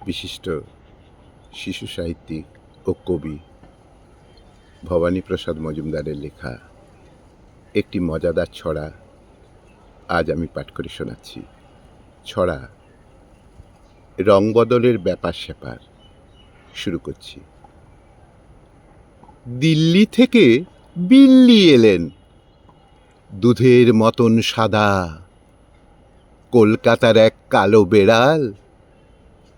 বিশিষ্ট শিশু সাহিত্যিক ও কবি ভবানীপ্রসাদ মজুমদারের লেখা একটি মজাদার ছড়া আজ আমি পাঠ করে শোনাচ্ছি। ছড়া রং বদলের ব্যাপার স্যাপার। শুরু করছি। দিল্লি থেকে বিল্লি এলেন, দুধের মতন সাদা। কলকাতার এক কালো বেড়াল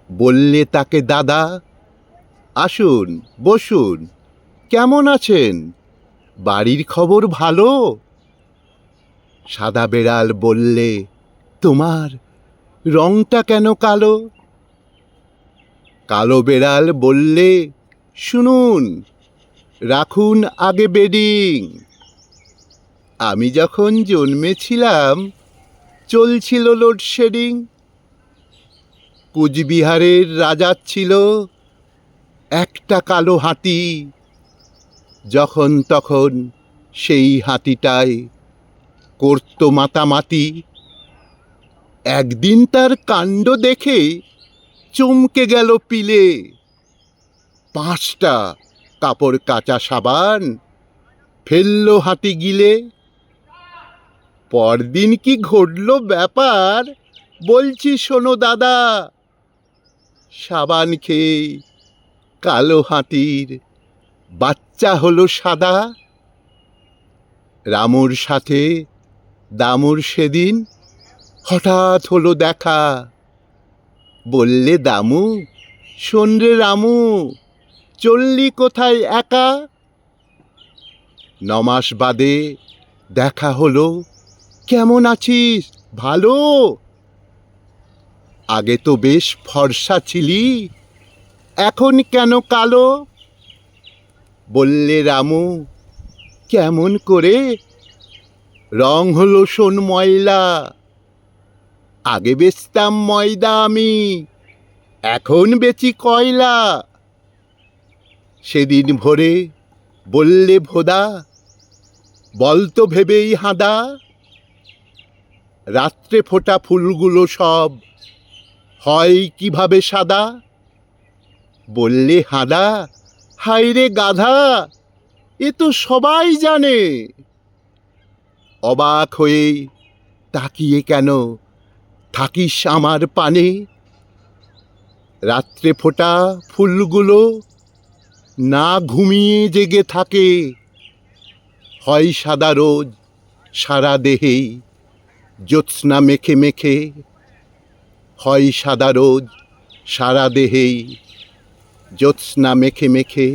বললে তাকে দাদা। আসুন, বসুন, কেমন আছেন? বাড়ির খবর ভালো? সাদা বেড়াল বললে, তোমার রংটা কেন কালো? কালো বেড়াল বললে, শুনুন, রাখুন আগে বেডিং। আমি যখন জন্মেছিলাম চলছিল লোডশেডিং। কুচবিহারের রাজার ছিল একটা কালো হাতি। যখন তখন সেই হাতিটায় করত মাতামাতি। একদিন তার কাণ্ড দেখে চমকে গেল পিলে। 5টা কাপড় কাচা সাবান ফেললো হাতি গিলে। পরদিন কি ঘটল ব্যাপার বলছি শোনো দাদা। সাবান খেয়ে কালো হাতির বাচ্চা হলো সাদা। রামুর সাথে দামুর সেদিন হঠাৎ হলো দেখা। বললে দামু, শোন রে রামু, চললি কোথায় একা? 9 মাস বাদে দেখা হলো, কেমন আছিস? ভালো। আগে তো বেশ ফর্সা ছিলি, এখন কেন কালো? বললে রামু, কেমন করে? রং হলো শোন ময়লা। আগে বেচতাম ময়দা আমি, এখন বেচি কয়লা। সেদিন ভোরে বললে ভোদা, বলতো ভেবেই হাঁদা। রাত্রে ফোটা ফুলগুলো সব হয় কিভাবে সাদা? বললে হাঁদা, হায় রে গাধা, এ তো সবাই জানে। অবাক হয়ে তাকিয়ে কেন থাকিস আমার পানে? রাত্রে ফোটা ফুলগুলো না ঘুমিয়ে জেগে থাকে। হয় সাদা রোজ সারা দেহে জ্যোৎস্না মেখে মেখে। হয় সাদা রোজ সারা দেহে জ্যোৎস্না মেখে মেখে।